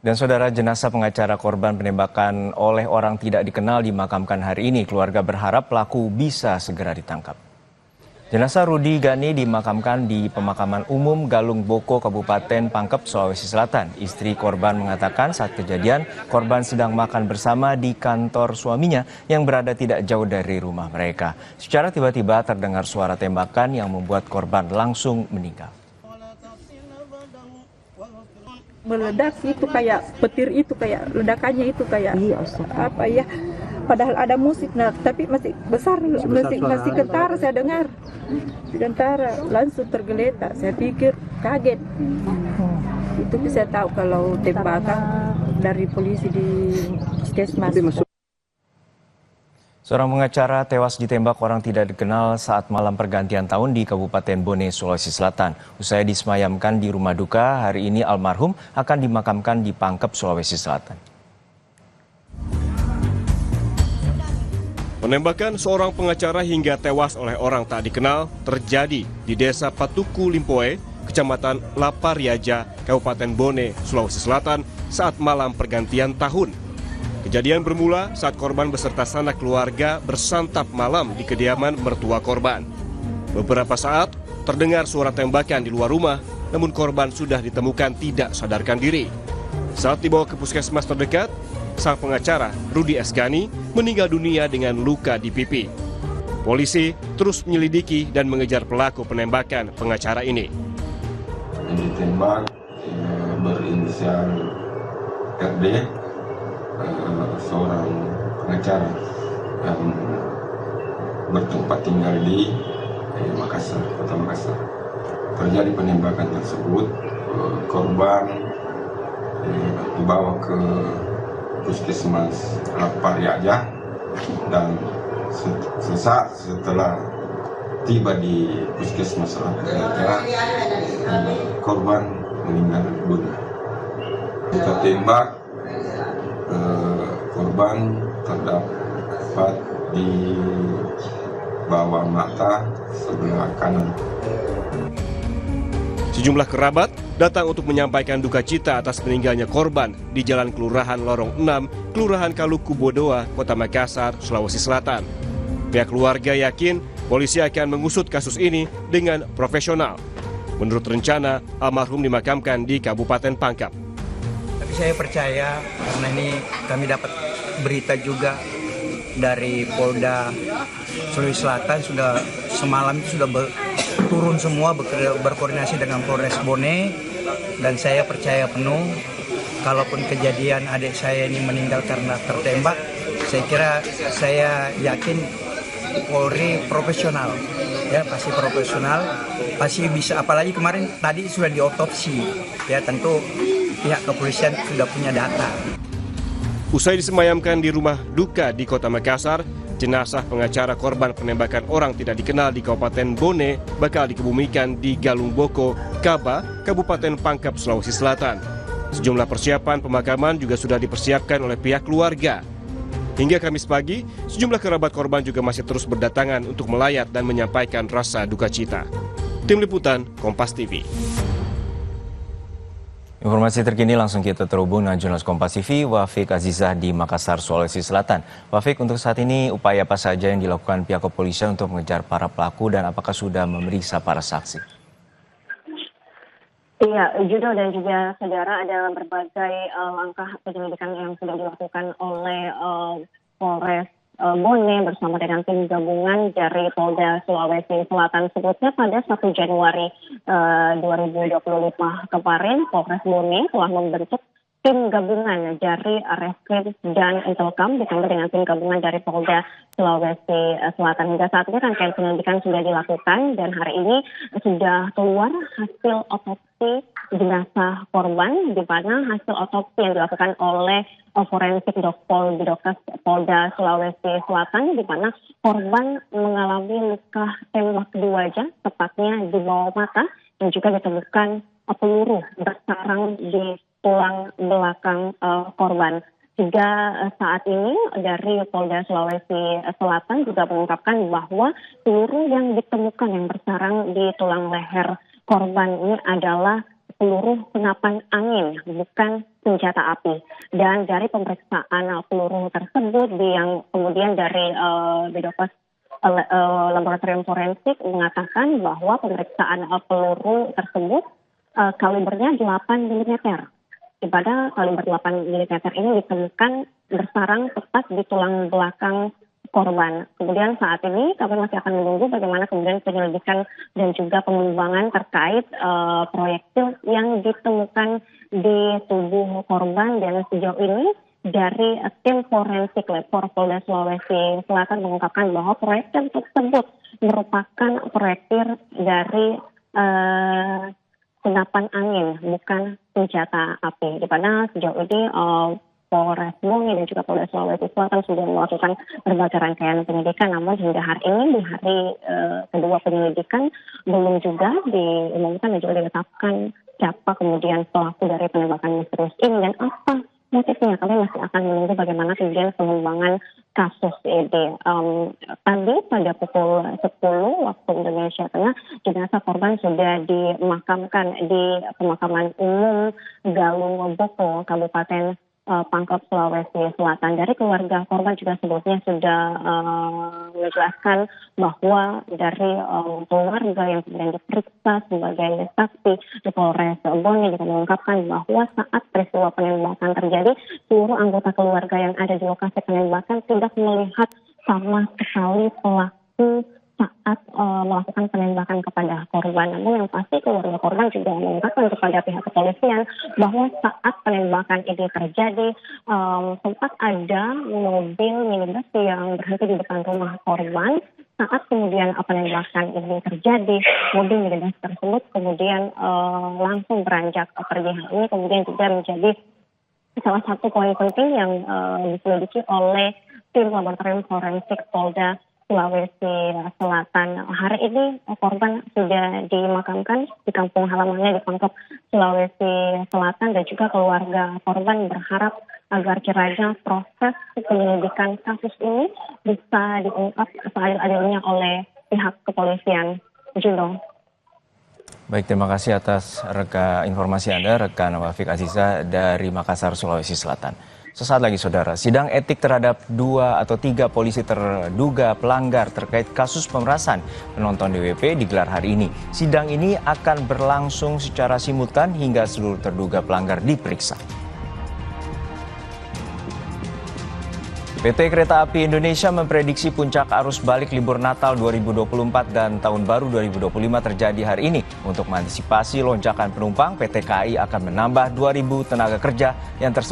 Dan saudara, jenazah pengacara korban penembakan oleh orang tidak dikenal dimakamkan hari ini. Keluarga berharap pelaku bisa segera ditangkap. Jenazah Rudi Gani dimakamkan di pemakaman umum Galung Boko, Kabupaten Pangkep, Sulawesi Selatan. Istri korban mengatakan saat kejadian korban sedang makan bersama di kantor suaminya yang berada tidak jauh dari rumah mereka. Secara tiba-tiba terdengar suara tembakan yang membuat korban langsung meninggal. Meledak itu kayak petir, itu kayak ledakannya itu kayak apa ya, padahal ada musik, nah tapi masih besar, masih kentara, saya dengar kentara, langsung tergeletak, saya pikir kaget. Itu bisa tahu kalau tembakan dari polisi di puskesmas. Seorang pengacara tewas ditembak orang tidak dikenal saat malam pergantian tahun di Kabupaten Bone, Sulawesi Selatan. Usai disemayamkan di rumah duka, hari ini almarhum akan dimakamkan di Pangkep, Sulawesi Selatan. Penembakan seorang pengacara hingga tewas oleh orang tak dikenal terjadi di Desa Patuku Limpoe, Kecamatan Lapariaja, Kabupaten Bone, Sulawesi Selatan saat malam pergantian tahun. Kejadian bermula saat korban beserta sanak keluarga bersantap malam di kediaman mertua korban. Beberapa saat terdengar suara tembakan di luar rumah, namun korban sudah ditemukan tidak sadarkan diri. Saat dibawa ke puskesmas terdekat, sang pengacara Rudi S. Gani meninggal dunia dengan luka di pipi. Polisi terus menyelidiki dan mengejar pelaku penembakan pengacara ini. Yang ditembak berinisial RD, seorang pengacara yang bertempat tinggal di Makassar, Kota Makassar. Terjadi penembakan tersebut, korban dibawa ke puskesmas Lapariaja dan sesaat setelah tiba di puskesmas Lapariaja, korban meninggal dunia. Kita tembak, korban terdapat di bawah mata sebelah kanan. Sejumlah kerabat datang untuk menyampaikan duka cita atas meninggalnya korban di Jalan Kelurahan Lorong 6, Kelurahan Kaluku Bodoa, Kota Makassar, Sulawesi Selatan. Pihak keluarga yakin polisi akan mengusut kasus ini dengan profesional. Menurut rencana, almarhum dimakamkan di Kabupaten Pangkep. Tapi saya percaya karena ini kami dapat berita juga dari Polda Sulawesi Selatan, sudah semalam itu sudah turun semua berkoordinasi dengan Polres Bone, dan saya percaya penuh kalaupun kejadian adik saya ini meninggal karena tertembak, saya yakin Polri profesional, ya pasti profesional, pasti bisa, apalagi kemarin tadi sudah diotopsi, ya tentu pihak kepolisian sudah punya data. Usai disemayamkan di rumah duka di Kota Makassar, jenazah pengacara korban penembakan orang tidak dikenal di Kabupaten Bone bakal dikebumikan di Galung Boko, Kaba, Kabupaten Pangkep, Sulawesi Selatan. Sejumlah persiapan pemakaman juga sudah dipersiapkan oleh pihak keluarga. Hingga Kamis pagi, sejumlah kerabat korban juga masih terus berdatangan untuk melayat dan menyampaikan rasa duka cita. Tim Liputan, Kompas TV. Informasi terkini langsung kita terhubung dengan jurnalis Kompas TV, Wafik Azizah di Makassar, Sulawesi Selatan. Wafik, untuk saat ini upaya apa saja yang dilakukan pihak kepolisian untuk mengejar para pelaku dan apakah sudah memeriksa para saksi? Iya, Judo dan juga saudara, ada berbagai langkah penyelidikan yang sudah dilakukan oleh Polres Bone bersama dengan tim gabungan dari Polda Sulawesi Selatan. Sebutnya pada 1 Januari 2025 kemarin, Polres Bone telah membentuk tim gabungan dari Reskrim dan Intelkam ditambah dengan tim gabungan dari Polda Sulawesi Selatan. Hingga saat ini rangkaian penyelidikan sudah dilakukan dan hari ini sudah keluar hasil otopsi jenazah korban, di mana hasil otopsi yang dilakukan oleh forensik Dokes Polda Sulawesi Selatan, di mana korban mengalami luka tembak di wajah, tepatnya di bawah mata, dan juga ditemukan peluru bersarang di tulang belakang korban. Hingga saat ini dari Polda Sulawesi Selatan juga mengungkapkan bahwa peluru yang ditemukan yang bersarang di tulang leher korban ini adalah peluru senapan angin, bukan senjata api. Dan dari pemeriksaan peluru tersebut yang kemudian dari Bidokes Laboratorium Forensik mengatakan bahwa pemeriksaan peluru tersebut kalibernya 8 mm. Di pada kaliber 8 mm ini ditemukan bersarang tepat di tulang belakang korban. Kemudian saat ini kami masih akan menunggu bagaimana kemudian penyelidikan dan juga pengembangan terkait proyektil yang ditemukan di tubuh korban, dan sejauh ini dari tim forensik lab Polda Sulawesi Selatan mengungkapkan bahwa proyektil tersebut merupakan proyektil dari senapan angin, bukan senjata api. Di mana sejauh ini Polres Bone dan juga Polda Sulawesi Selatan sudah melakukan berbagai rangkaian penyidikan, namun hingga hari ini di hari kedua penyelidikan belum juga diumumkan dan juga ditetapkan siapa kemudian pelaku dari penembakan misterius ini dan apa motifnya. Kami masih akan menunggu bagaimana kemudian pengembangan kasus ini. Tadi pada pukul 10 waktu Indonesia Tengah, jenazah korban sudah dimakamkan di pemakaman umum Galung Boko, Kabupaten Pangkep, Sulawesi Selatan. Dari keluarga korban juga sebelumnya sudah menjelaskan bahwa dari keluarga yang kemudian diperiksa sebagai saksi di Polres Bone juga mengungkapkan bahwa saat peristiwa penembakan terjadi, seluruh anggota keluarga yang ada di lokasi penembakan tidak melihat sama sekali pelaku saat melakukan penembakan kepada korban. Namun yang pasti keluarga korban juga mengungkapkan kepada pihak kepolisian bahwa saat penembakan ini terjadi sempat ada mobil minibus yang berhenti di depan rumah korban. Saat kemudian penembakan ini terjadi, mobil minibus tersebut kemudian langsung beranjak pergi. Hal ini kemudian juga menjadi salah satu poin penting yang diselidiki oleh tim Laboratorium Forensik Polda Sulawesi Selatan. Hari ini korban sudah dimakamkan di kampung halamannya di Pangkep, Sulawesi Selatan, dan juga keluarga korban berharap agar kiranya proses penyelidikan kasus ini bisa diungkap seadil-adilnya oleh pihak kepolisian. Juno. Baik, terima kasih atas informasi Anda, rekan Wafik Aziza dari Makassar, Sulawesi Selatan. Sesaat lagi saudara, sidang etik terhadap 2 atau 3 polisi terduga pelanggar terkait kasus pemerasan penonton DWP digelar hari ini. Sidang ini akan berlangsung secara simultan hingga seluruh terduga pelanggar diperiksa. PT Kereta Api Indonesia memprediksi puncak arus balik libur Natal 2024 dan Tahun Baru 2025 terjadi hari ini. Untuk mengantisipasi lonjakan penumpang, PT KAI akan menambah 2.000 tenaga kerja yang tersebar